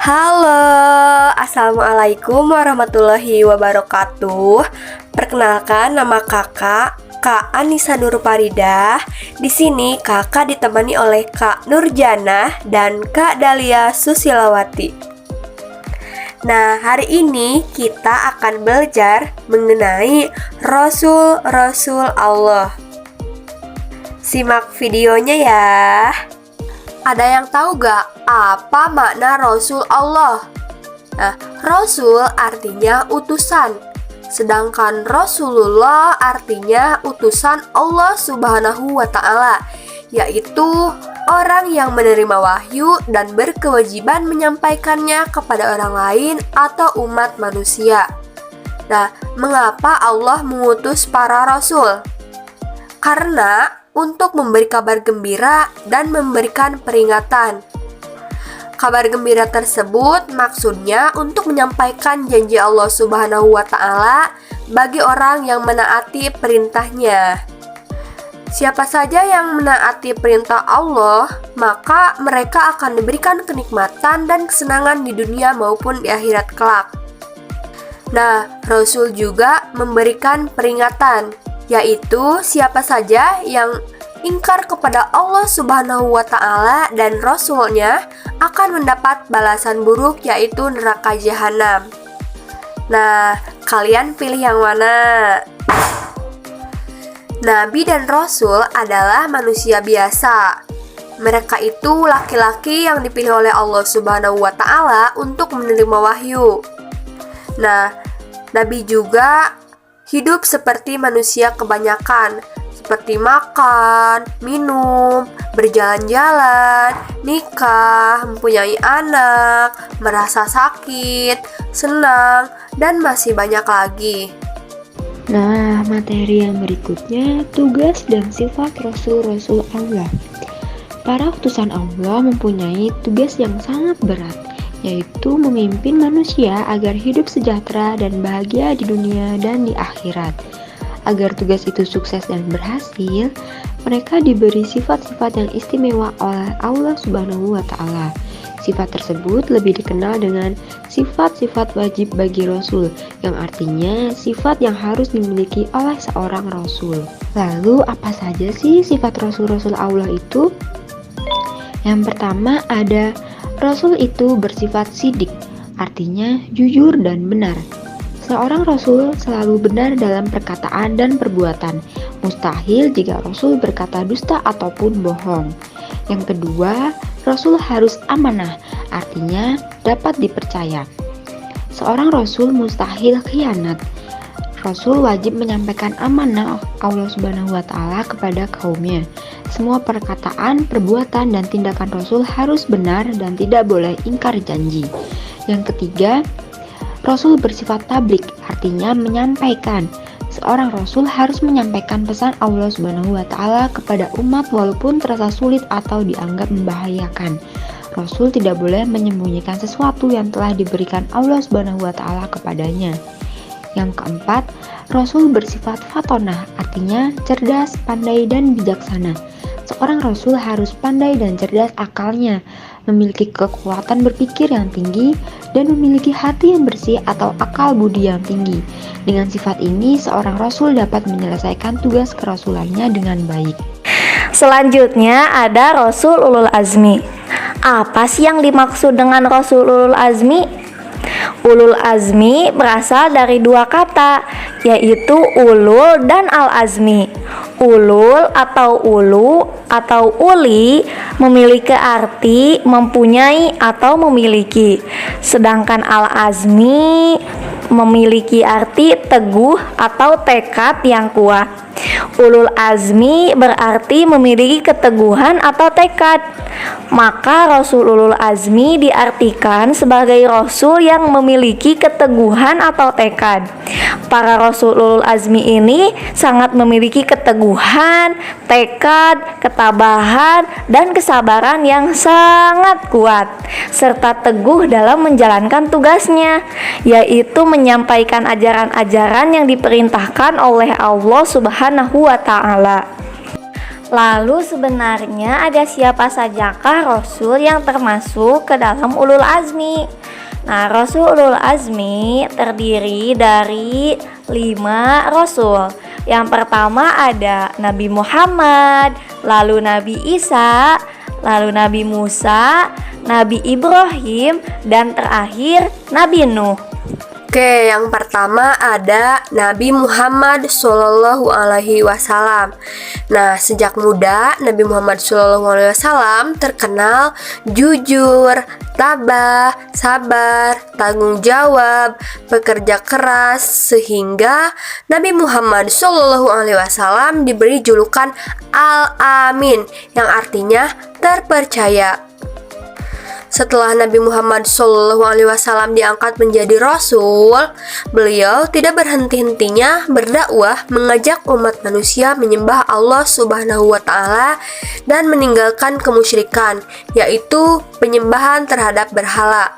Halo, Assalamualaikum warahmatullahi wabarakatuh. Perkenalkan, nama kakak Kak Anissa Nurfaridah. Di sini kakak ditemani oleh Kak Nurjanah dan Kak Dalia Susilawati. Nah, hari ini kita akan belajar mengenai Rasul-Rasul Allah. Simak videonya ya. Ada yang tahu gak apa makna Rasul Allah? Nah, Rasul artinya utusan, sedangkan Rasulullah artinya utusan Allah Subhanahu wa Ta'ala, yaitu orang yang menerima wahyu dan berkewajiban menyampaikannya kepada orang lain atau umat manusia. Nah, mengapa Allah mengutus para rasul? Karena untuk memberi kabar gembira dan memberikan peringatan. Kabar gembira tersebut maksudnya untuk menyampaikan janji Allah Subhanahu wa Ta'ala bagi orang yang menaati perintahnya. Siapa saja yang menaati perintah Allah, maka mereka akan diberikan kenikmatan dan kesenangan di dunia maupun di akhirat kelak. Nah, Rasul juga memberikan peringatan, yaitu siapa saja yang ingkar kepada Allah Subhanahu wa Ta'ala dan Rasulnya akan mendapat balasan buruk, yaitu neraka jahanam. Nah, kalian pilih yang mana? Nabi dan Rasul adalah manusia biasa. Mereka itu laki-laki yang dipilih oleh Allah Subhanahu wa Ta'ala untuk menerima wahyu. Nah, Nabi juga hidup seperti manusia kebanyakan, seperti makan, minum, berjalan-jalan, nikah, mempunyai anak, merasa sakit, senang, dan masih banyak lagi. Nah, materi yang berikutnya, tugas dan sifat Rasul-Rasul Allah. Para utusan Allah mempunyai tugas yang sangat berat, yaitu memimpin manusia agar hidup sejahtera dan bahagia di dunia dan di akhirat. Agar tugas itu sukses dan berhasil, mereka diberi sifat-sifat yang istimewa oleh Allah Subhanahu wa Ta'ala. Sifat tersebut lebih dikenal dengan sifat-sifat wajib bagi Rasul, yang artinya sifat yang harus dimiliki oleh seorang Rasul. Lalu apa saja sih sifat Rasul-Rasul Allah itu? Yang pertama ada Rasul itu bersifat sidik, artinya jujur dan benar. Seorang Rasul selalu benar dalam perkataan dan perbuatan. Mustahil jika Rasul berkata dusta ataupun bohong. Yang kedua, Rasul harus amanah, artinya dapat dipercaya. Seorang Rasul mustahil khianat. Rasul wajib menyampaikan amanah Allah Subhanahu wa Ta'ala kepada kaumnya. Semua perkataan, perbuatan, dan tindakan Rasul harus benar dan tidak boleh ingkar janji. Yang ketiga, Rasul bersifat tablik, artinya menyampaikan. Seorang Rasul harus menyampaikan pesan Allah Subhanahu wa Ta'ala kepada umat walaupun terasa sulit atau dianggap membahayakan. Rasul tidak boleh menyembunyikan sesuatu yang telah diberikan Allah Subhanahu wa Ta'ala kepadanya. Yang keempat, Rasul bersifat fatonah, artinya cerdas, pandai, dan bijaksana. Seorang Rasul harus pandai dan cerdas akalnya, memiliki kekuatan berpikir yang tinggi, dan memiliki hati yang bersih atau akal budi yang tinggi. Dengan sifat ini, seorang Rasul dapat menyelesaikan tugas kerasulannya dengan baik. Selanjutnya ada Rasul Ulul Azmi. Apa sih yang dimaksud dengan Rasul Ulul Azmi? Ulul Azmi berasal dari dua kata, yaitu ulul dan al-azmi. Ulul atau ulu atau uli memiliki arti mempunyai atau memiliki, sedangkan al-azmi memiliki arti teguh atau tekad yang kuat. Ulul azmi berarti memiliki keteguhan atau tekad. Maka Rasul Ulul Azmi diartikan sebagai Rasul yang memiliki keteguhan atau tekad. Para Rasul Ulul Azmi ini sangat memiliki keteguhan, tekad, ketabahan, dan kesabaran yang sangat kuat, serta teguh dalam menjalankan tugasnya, yaitu menyampaikan ajaran-ajaran yang diperintahkan oleh Allah Subhanahu wa Ta'ala. Lalu sebenarnya ada siapa sajakah Rasul yang termasuk ke dalam ulul azmi? Nah, Rasul ulul azmi terdiri dari 5 Rasul. Yang pertama ada Nabi Muhammad, lalu Nabi Isa, lalu Nabi Musa, Nabi Ibrahim, dan terakhir Nabi Nuh. Oke, yang pertama ada Nabi Muhammad Shallallahu Alaihi Wasallam. Nah, sejak muda Nabi Muhammad Shallallahu Alaihi Wasallam terkenal jujur, tabah, sabar, tanggung jawab, pekerja keras, sehingga Nabi Muhammad Shallallahu Alaihi Wasallam diberi julukan Al-Amin, yang artinya terpercaya. Setelah Nabi Muhammad SAW diangkat menjadi Rasul, beliau tidak berhenti-hentinya berdakwah mengajak umat manusia menyembah Allah Subhanahu wa Ta'ala dan meninggalkan kemusyrikan, yaitu penyembahan terhadap berhala.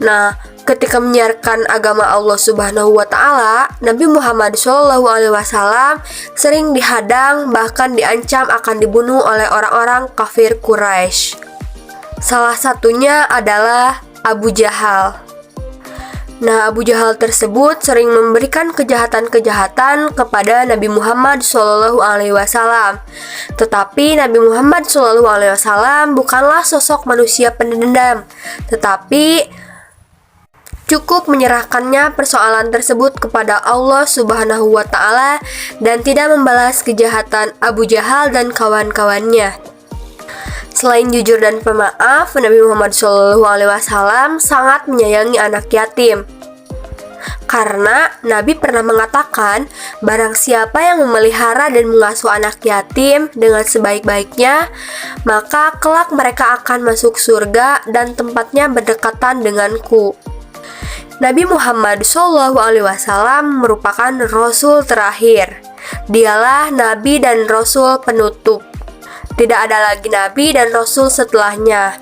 Nah, ketika menyiarkan agama Allah Subhanahu wa Ta'ala, Nabi Muhammad SAW sering dihadang, bahkan diancam akan dibunuh oleh orang-orang kafir Quraisy. Salah satunya adalah Abu Jahal. Nah, Abu Jahal tersebut sering memberikan kejahatan-kejahatan kepada Nabi Muhammad SAW. Tetapi Nabi Muhammad SAW bukanlah sosok manusia pendendam, tetapi cukup menyerahkannya persoalan tersebut kepada Allah Subhanahu wa Ta'ala dan tidak membalas kejahatan Abu Jahal dan kawan-kawannya. Selain jujur dan pemaaf, Nabi Muhammad SAW sangat menyayangi anak yatim. Karena Nabi pernah mengatakan, barang siapa yang memelihara dan mengasuh anak yatim dengan sebaik-baiknya, maka kelak mereka akan masuk surga dan tempatnya berdekatan denganku. Nabi Muhammad SAW merupakan Rasul terakhir. Dialah Nabi dan Rasul penutup. Tidak ada lagi Nabi dan Rasul setelahnya.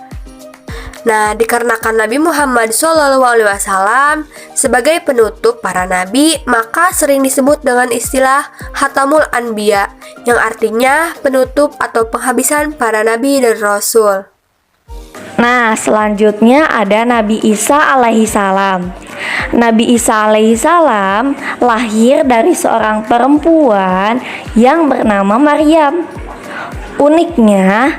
Nah, dikarenakan Nabi Muhammad SAW sebagai penutup para Nabi, maka sering disebut dengan istilah Khatamul Anbiya, yang artinya penutup atau penghabisan para Nabi dan Rasul. Nah, selanjutnya ada Nabi Isa alaihi salam. Nabi Isa alaihi salam lahir dari seorang perempuan yang bernama Maryam. Uniknya,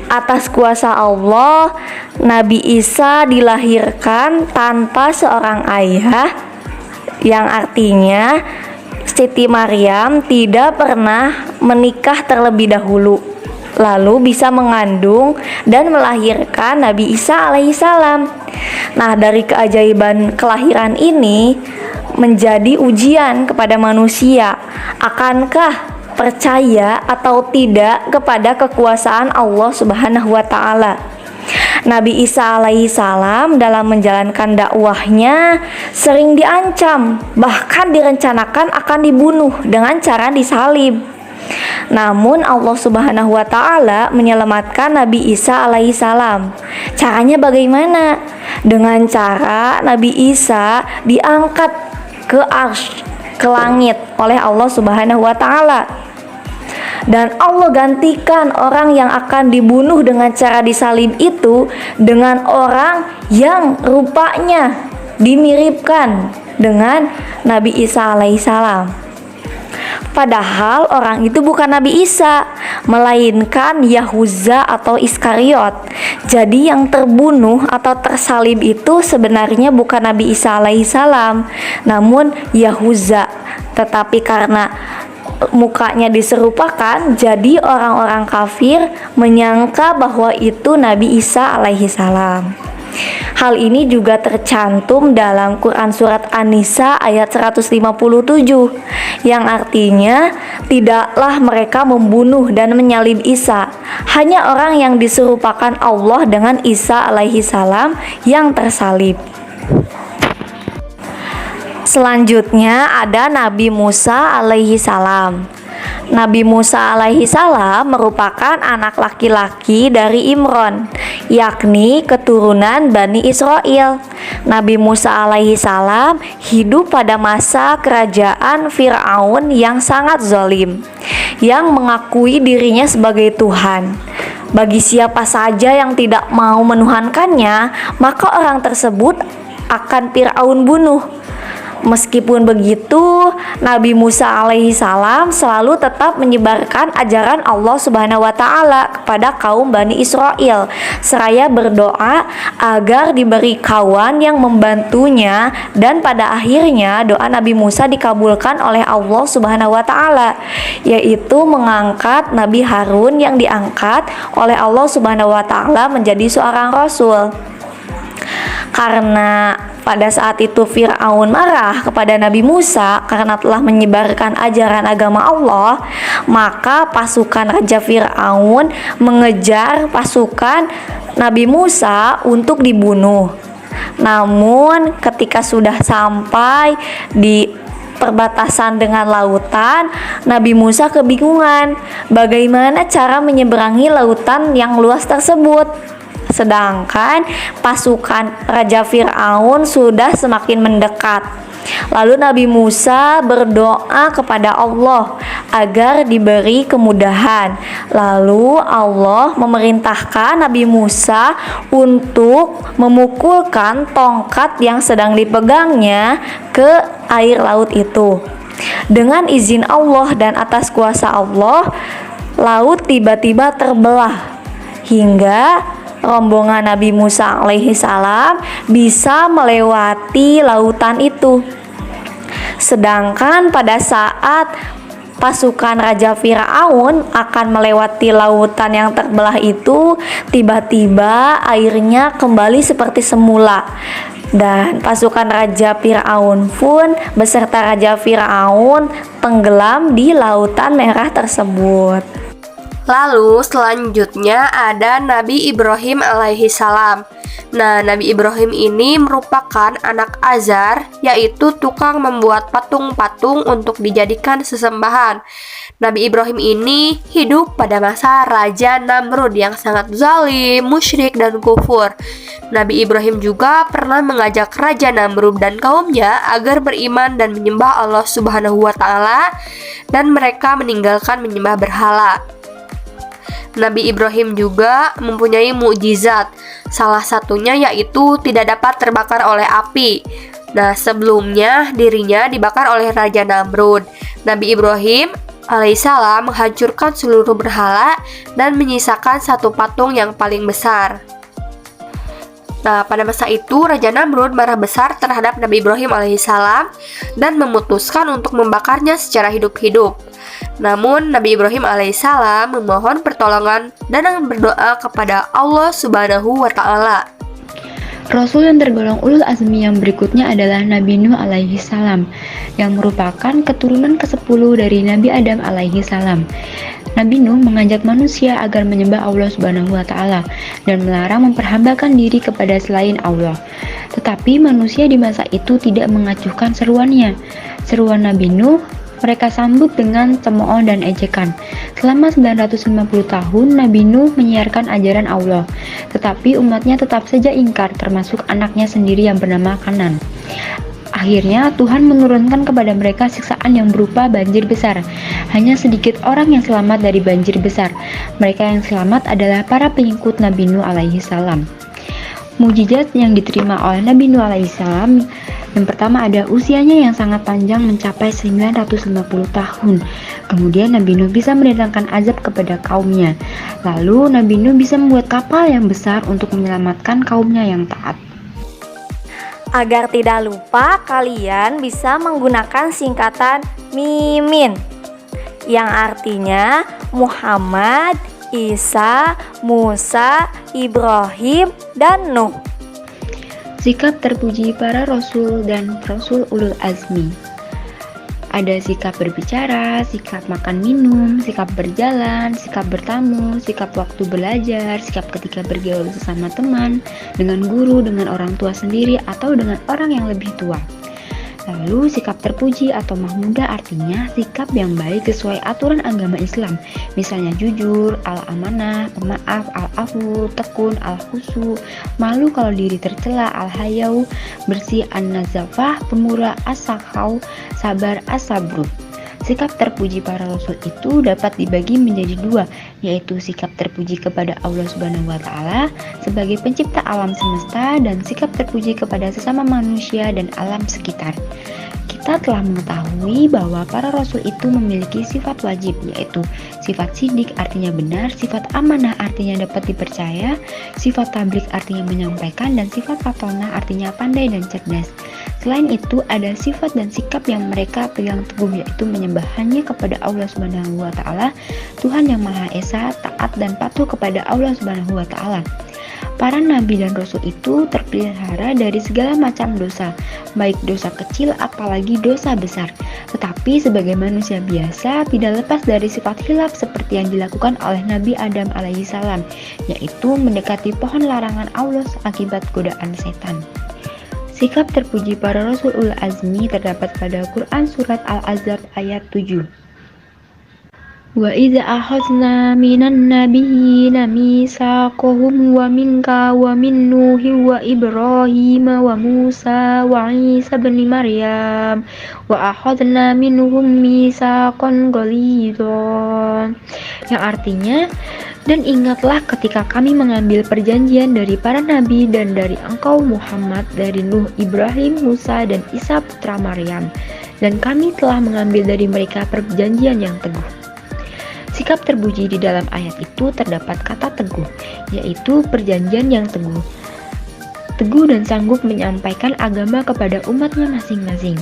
atas kuasa Allah, Nabi Isa dilahirkan tanpa seorang ayah, yang artinya Siti Maryam tidak pernah menikah terlebih dahulu, lalu bisa mengandung dan melahirkan Nabi Isa alaihissalam. Nah, dari keajaiban kelahiran ini menjadi ujian kepada manusia. Akankah percaya atau tidak kepada kekuasaan Allah Subhanahu wa Ta'ala? Nabi Isa alaihissalam dalam menjalankan dakwahnya sering diancam, bahkan direncanakan akan dibunuh dengan cara disalib. Namun Allah Subhanahu wa Ta'ala menyelamatkan Nabi Isa alaihissalam. Caranya bagaimana? Dengan cara Nabi Isa diangkat ke arsy, ke langit oleh Allah Subhanahu wa Ta'ala. Dan Allah gantikan orang yang akan dibunuh dengan cara disalib itu dengan orang yang rupanya dimiripkan dengan Nabi Isa alaihissalam. Padahal orang itu bukan Nabi Isa, melainkan Yahuza atau Iskariot. Jadi yang terbunuh atau tersalib itu sebenarnya bukan Nabi Isa alaihissalam, namun Yahuza. Tetapi karena mukanya diserupakan, jadi orang-orang kafir menyangka bahwa itu Nabi Isa alaihissalam. Hal ini juga tercantum dalam Quran Surat An-Nisa ayat 157, yang artinya tidaklah mereka membunuh dan menyalib Isa, hanya orang yang diserupakan Allah dengan Isa alaihissalam yang tersalib. Selanjutnya ada Nabi Musa alaihi salam. Nabi Musa alaihi salam merupakan anak laki-laki dari Imron, yakni keturunan Bani Israel. Nabi Musa alaihi salam hidup pada masa kerajaan Fir'aun yang sangat zalim. yang mengakui dirinya sebagai Tuhan. Bagi siapa saja yang tidak mau menuhankannya, maka orang tersebut akan Fir'aun bunuh. Meskipun begitu, Nabi Musa alaihi salam selalu tetap menyebarkan ajaran Allah Subhanahu wa taala kepada kaum Bani Israel, seraya berdoa agar diberi kawan yang membantunya, dan pada akhirnya doa Nabi Musa dikabulkan oleh Allah Subhanahu wa taala, yaitu mengangkat Nabi Harun yang diangkat oleh Allah Subhanahu wa taala menjadi seorang rasul. Karena pada saat itu Fir'aun marah kepada Nabi Musa karena telah menyebarkan ajaran agama Allah, maka pasukan Raja Fir'aun mengejar pasukan Nabi Musa untuk dibunuh. Namun ketika sudah sampai di perbatasan dengan lautan, Nabi Musa kebingungan bagaimana cara menyeberangi lautan yang luas tersebut. Sedangkan pasukan Raja Fir'aun sudah semakin mendekat. Lalu Nabi Musa berdoa kepada Allah agar diberi kemudahan. Lalu Allah memerintahkan Nabi Musa untuk memukulkan tongkat yang sedang dipegangnya ke air laut itu. Dengan izin Allah dan atas kuasa Allah, laut tiba-tiba terbelah hingga rombongan Nabi Musa alaihi salam bisa melewati lautan itu. Sedangkan pada saat pasukan Raja Fir'aun akan melewati lautan yang terbelah itu, tiba-tiba airnya kembali seperti semula. Dan pasukan Raja Fir'aun pun beserta Raja Fir'aun tenggelam di lautan merah tersebut. Lalu selanjutnya ada Nabi Ibrahim alaihi salam. Nah, Nabi Ibrahim ini merupakan anak Azar, yaitu tukang membuat patung-patung untuk dijadikan sesembahan. Nabi Ibrahim ini hidup pada masa Raja Namrud yang sangat zalim, musyrik, dan kufur. Nabi Ibrahim juga pernah mengajak Raja Namrud dan kaumnya agar beriman dan menyembah Allah Subhanahu wa taala, dan mereka meninggalkan menyembah berhala. Nabi Ibrahim juga mempunyai mukjizat. Salah satunya yaitu tidak dapat terbakar oleh api. Nah, sebelumnya dirinya dibakar oleh Raja Namrud. Nabi Ibrahim alaihissalam menghancurkan seluruh berhala dan menyisakan satu patung yang paling besar. Nah, pada masa itu Raja Namrud marah besar terhadap Nabi Ibrahim alaihissalam dan memutuskan untuk membakarnya secara hidup-hidup. Namun Nabi Ibrahim alaihissalam memohon pertolongan dan berdoa kepada Allah Subhanahu wa taala. Rasul yang tergolong ulul azmi yang berikutnya adalah Nabi Nuh alaihi salam, yang merupakan keturunan ke-10 dari Nabi Adam alaihi salam. Nabi Nuh mengajak manusia agar menyembah Allah Subhanahu wa taala dan melarang memperhambakan diri kepada selain Allah. Tetapi manusia di masa itu tidak mengacuhkan seruannya. Seruan Nabi Nuh mereka sambut dengan cemooh dan ejekan. Selama 950 tahun Nabi Nuh menyiarkan ajaran Allah, tetapi umatnya tetap saja ingkar, termasuk anaknya sendiri yang bernama Kanan. Akhirnya Tuhan menurunkan kepada mereka siksaan yang berupa banjir besar. Hanya sedikit orang yang selamat dari banjir besar. Mereka yang selamat adalah para pengikut Nabi Nuh alaihi salam. Mukjizat yang diterima oleh Nabi Nuh alaihi salam, yang pertama ada usianya yang sangat panjang mencapai 950 tahun. Kemudian Nabi Nuh bisa mendatangkan azab kepada kaumnya. Lalu Nabi Nuh bisa membuat kapal yang besar untuk menyelamatkan kaumnya yang taat. Agar tidak lupa, kalian bisa menggunakan singkatan Mimin yang artinya Muhammad, Isa, Musa, Ibrahim, dan Nuh. Sikap terpuji para Rasul dan Rasul ulul azmi. Ada sikap berbicara, sikap makan minum, sikap berjalan, sikap bertamu, sikap waktu belajar, sikap ketika bergaul sesama teman, dengan guru, dengan orang tua sendiri, atau dengan orang yang lebih tua. Lalu sikap terpuji atau mahmudah artinya sikap yang baik sesuai aturan agama Islam. Misalnya jujur, al-amanah, pemaaf, al-afu, tekun, al-khusu, malu kalau diri tercela, al-hayau, bersih, an-nazafah, pemurah, as-sakhau, sabar, as-sabru. Sikap terpuji para rasul itu dapat dibagi menjadi dua, yaitu sikap terpuji kepada Allah Subhanahu wa Ta'ala sebagai pencipta alam semesta dan sikap terpuji kepada sesama manusia dan alam sekitar. Kita telah mengetahui bahwa para rasul itu memiliki sifat wajib, yaitu sifat sidik artinya benar, sifat amanah artinya dapat dipercaya, sifat tabligh artinya menyampaikan, dan sifat fatonah artinya pandai dan cerdas. Selain itu, ada sifat dan sikap yang mereka pegang teguh, yaitu menyembah hanya kepada Allah Subhanahu wa Ta'ala, Tuhan yang Maha Esa, taat dan patuh kepada Allah Subhanahu wa Ta'ala. Para nabi dan rasul itu terpelihara dari segala macam dosa, baik dosa kecil apalagi dosa besar. Tetapi sebagai manusia biasa tidak lepas dari sifat khilaf seperti yang dilakukan oleh Nabi Adam alaihissalam, yaitu mendekati pohon larangan Allah akibat godaan setan. Sikap terpuji para rasul ulul azmi terdapat pada Quran surat Al-Ahzab ayat 7. Wa idza akhadna minan nabiyyina mitsaqahum wa minka wa min Nuhin wa Ibrahim wa Musa wa Isa bin Maryam wa akhadna minhum mitsaqan ghalidhan, yang artinya, dan ingatlah ketika kami mengambil perjanjian dari para nabi dan dari engkau Muhammad, dari Nuh, Ibrahim, Musa, dan Isa putra Maryam, dan kami telah mengambil dari mereka perjanjian yang teguh. Sikap terpuji di dalam ayat itu terdapat kata teguh, yaitu perjanjian yang teguh. Teguh dan sanggup menyampaikan agama kepada umatnya masing-masing.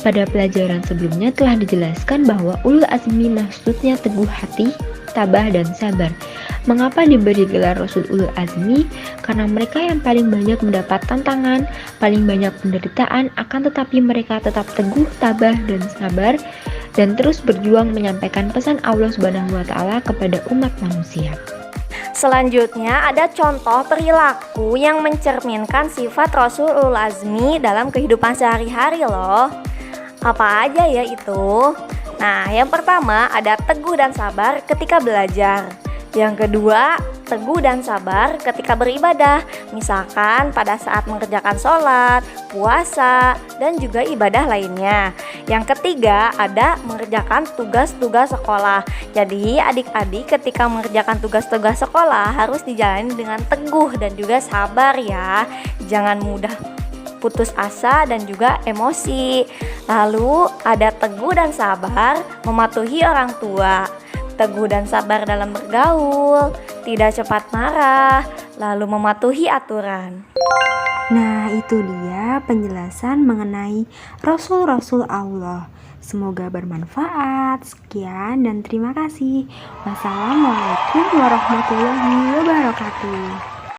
Pada pelajaran sebelumnya telah dijelaskan bahwa ulul azmi maksudnya teguh hati, tabah, dan sabar. Mengapa diberi gelar Rasul ulul azmi? Karena mereka yang paling banyak mendapat tantangan, paling banyak penderitaan, akan tetapi mereka tetap teguh, tabah, dan sabar, dan terus berjuang menyampaikan pesan Allah Subhanahu wa Ta'ala kepada umat manusia. Selanjutnya ada contoh perilaku yang mencerminkan sifat Rasul ulul azmi dalam kehidupan sehari-hari loh. Apa aja ya itu? Nah, yang pertama ada teguh dan sabar ketika belajar. Yang kedua, teguh dan sabar ketika beribadah, misalkan pada saat mengerjakan sholat, puasa, dan juga ibadah lainnya. Yang ketiga, ada mengerjakan tugas-tugas sekolah. Jadi, adik-adik ketika mengerjakan tugas-tugas sekolah harus dijalani dengan teguh dan juga sabar ya. Jangan mudah putus asa dan juga emosi. Lalu, ada teguh dan sabar mematuhi orang tua. Teguh dan sabar dalam bergaul, tidak cepat marah, lalu mematuhi aturan. Nah, itu dia penjelasan mengenai Rasul-Rasul Allah. Semoga bermanfaat. Sekian dan terima kasih. Wassalamualaikum warahmatullahi wabarakatuh.